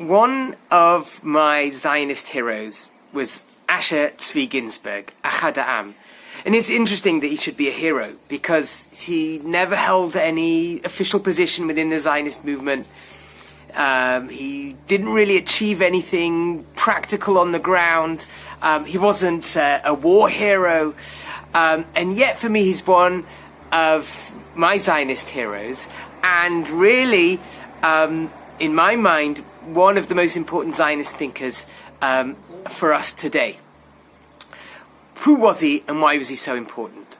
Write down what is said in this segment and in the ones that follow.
One of my Zionist heroes was Asher Tzvi Ginsburg, Ahad Haam. And it's interesting that he should be a hero because he never held any official position within the Zionist movement. He didn't really achieve anything practical on the ground. He wasn't a war hero. And yet for me, he's one of my Zionist heroes. And really, in my mind, one of the most important Zionist thinkers for us today. Who was he and why was he so important?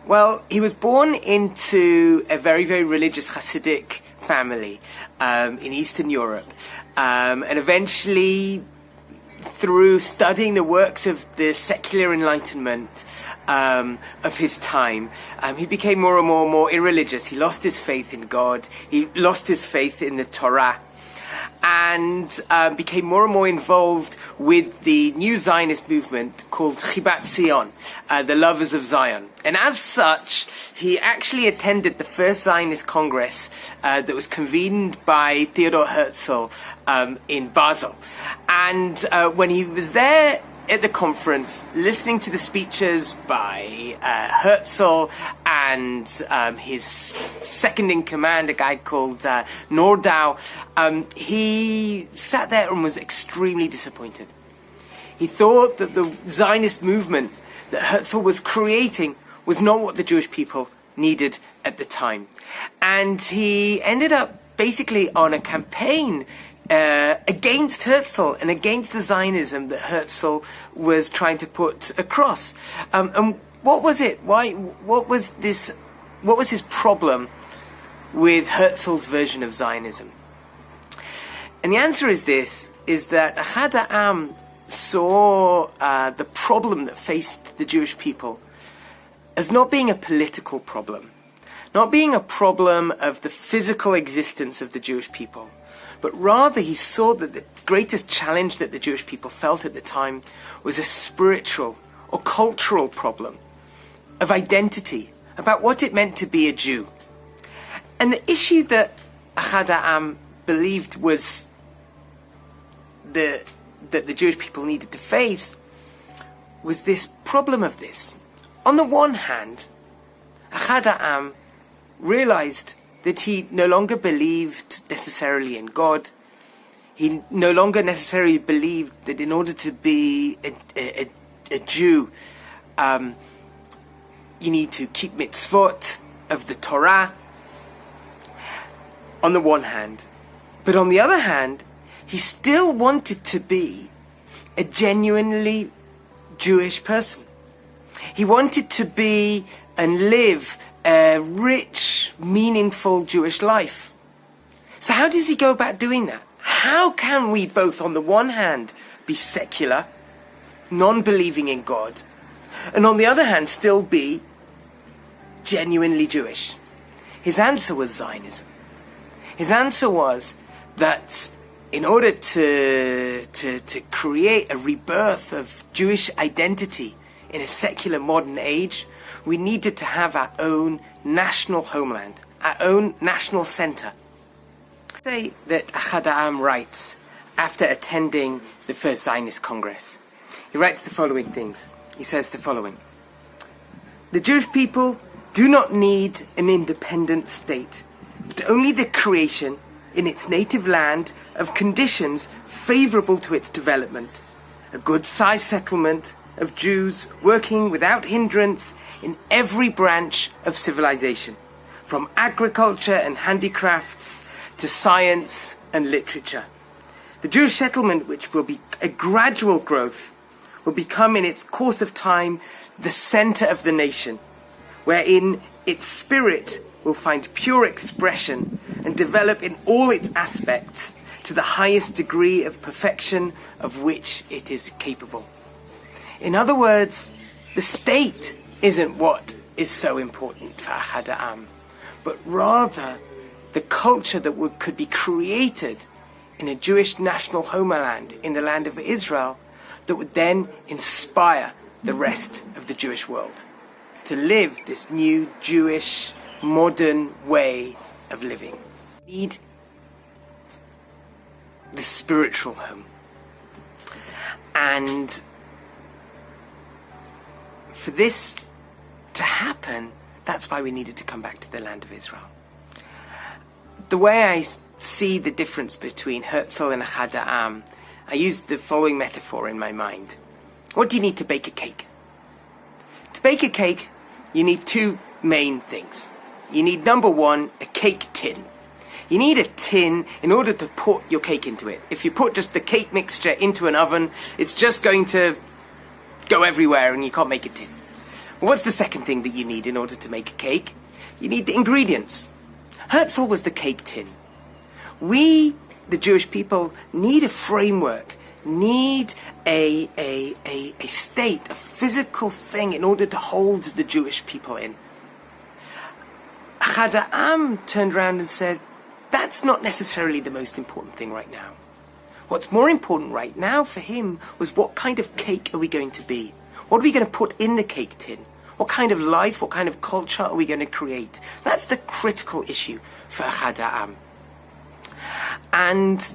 Well, he was born into a very, very religious Hasidic family in Eastern Europe. And eventually, through studying the works of the secular Enlightenment of his time, he became more and more irreligious. He lost his faith in God. He lost his faith in the Torah. And became more and more involved with the new Zionist movement called Chibat Zion, the Lovers of Zion. And as such, he actually attended the first Zionist Congress that was convened by Theodor Herzl in Basel. And when he was there at the conference, listening to the speeches by Herzl and his second-in-command, a guy called Nordau, he sat there and was extremely disappointed. He thought that the Zionist movement that Herzl was creating was not what the Jewish people needed at the time. And he ended up basically on a campaign against Herzl and against the Zionism that Herzl was trying to put across. And what was it? What was his problem with Herzl's version of Zionism? And the answer is that Ahad Haam saw the problem that faced the Jewish people as not being a political problem, not being a problem of the physical existence of the Jewish people, but rather he saw that the greatest challenge that the Jewish people felt at the time was a spiritual or cultural problem of identity, about what it meant to be a Jew. And the issue that Ahad Haam believed was that the Jewish people needed to face was this problem of this. On the one hand, Ahad Haam realized that he no longer believed necessarily in God. He no longer necessarily believed that in order to be a Jew, you need to keep mitzvot of the Torah, on the one hand. But on the other hand, he still wanted to be a genuinely Jewish person. He wanted to be and live a rich, meaningful Jewish life. So how does he go about doing that? How can we both, on the one hand, be secular, non-believing in God, and on the other hand, still be genuinely Jewish? His answer was Zionism. His answer was that in order to create a rebirth of Jewish identity in a secular modern age, we needed to have our own national homeland, our own national center. Say that Ahad Haam writes after attending the first Zionist Congress. He writes the following things. He says the following: the Jewish people do not need an independent state, but only the creation in its native land of conditions favorable to its development, a good-sized settlement of Jews working without hindrance in every branch of civilization, from agriculture and handicrafts to science and literature. The Jewish settlement, which will be a gradual growth, will become in its course of time the center of the nation, wherein its spirit will find pure expression and develop in all its aspects to the highest degree of perfection of which it is capable. In other words, the state isn't what is so important for Ahad Haam, but rather the culture that could be created in a Jewish national homeland in the land of Israel that would then inspire the rest of the Jewish world to live this new Jewish modern way of living. the spiritual home. And for this to happen, that's why we needed to come back to the land of Israel. The way I see the difference between Herzl and Ahad Haam, I use the following metaphor in my mind. What do you need to bake a cake? To bake a cake, you need two main things. You need, number one, a cake tin. You need a tin in order to put your cake into it. If you put just the cake mixture into an oven, it's just going to go everywhere and you can't make a tin. Well, what's the second thing that you need in order to make a cake? You need the ingredients. Herzl was the cake tin. We, the Jewish people, need a framework, need a state, a physical thing in order to hold the Jewish people in. Ahad Haam turned around and said, that's not necessarily the most important thing right now. What's more important right now for him was, what kind of cake are we going to be? What are we going to put in the cake tin? What kind of life, what kind of culture are we going to create? That's the critical issue for Ahad Haam. And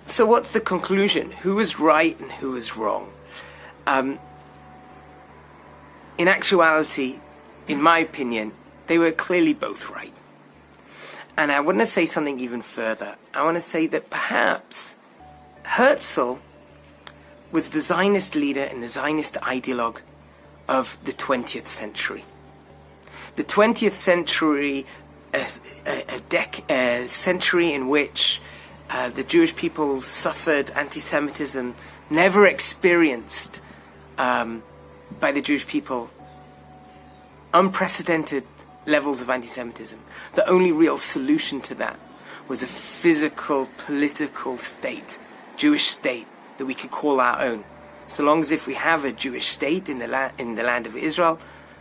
so what's the conclusion? Who was right and who was wrong? In actuality, in my opinion, they were clearly both right. And I want to say something even further. I want to say that perhaps Herzl was the Zionist leader and the Zionist ideologue of the 20th century. The 20th century, a century in which the Jewish people suffered anti-Semitism, never experienced by the Jewish people unprecedented levels of anti-Semitism. The only real solution to that was a physical, political state, Jewish state, that we could call our own. So long as if we have a Jewish state in the land of Israel,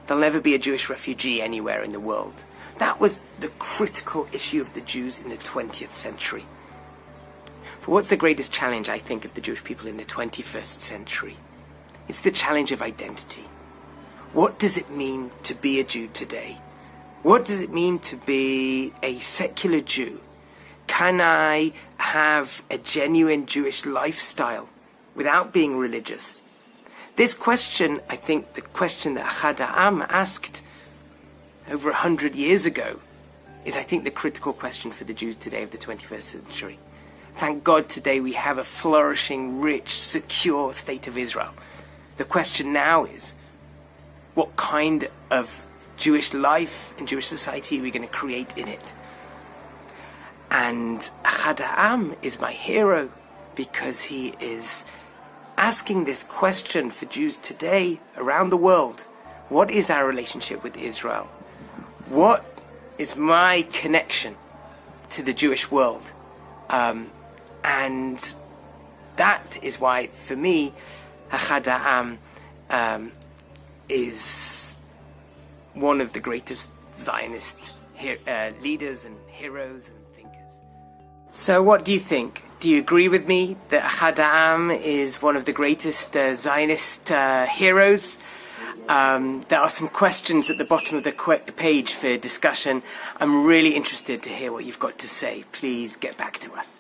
there'll never be a Jewish refugee anywhere in the world. That was the critical issue of the Jews in the 20th century. But what's the greatest challenge, I think, of the Jewish people in the 21st century? It's the challenge of identity. What does it mean to be a Jew today? What does it mean to be a secular Jew? Can I have a genuine Jewish lifestyle without being religious? This question, I think the question that Ahad Haam asked over 100 years ago, is, I think, the critical question for the Jews today of the 21st century. Thank God today we have a flourishing, rich, secure state of Israel. The question now is, what kind of Jewish life and Jewish society are we going to create in it? And Ahad Haam is my hero because he is asking this question for Jews today around the world. What is our relationship with Israel? What is my connection to the Jewish world? And that is why, for me, Ahad Haam is one of the greatest Zionist leaders and heroes and thinkers. So what do you think? Do you agree with me that Ahad Haam is one of the greatest Zionist heroes? There are some questions at the bottom of the page for discussion. I'm really interested to hear what you've got to say. Please get back to us.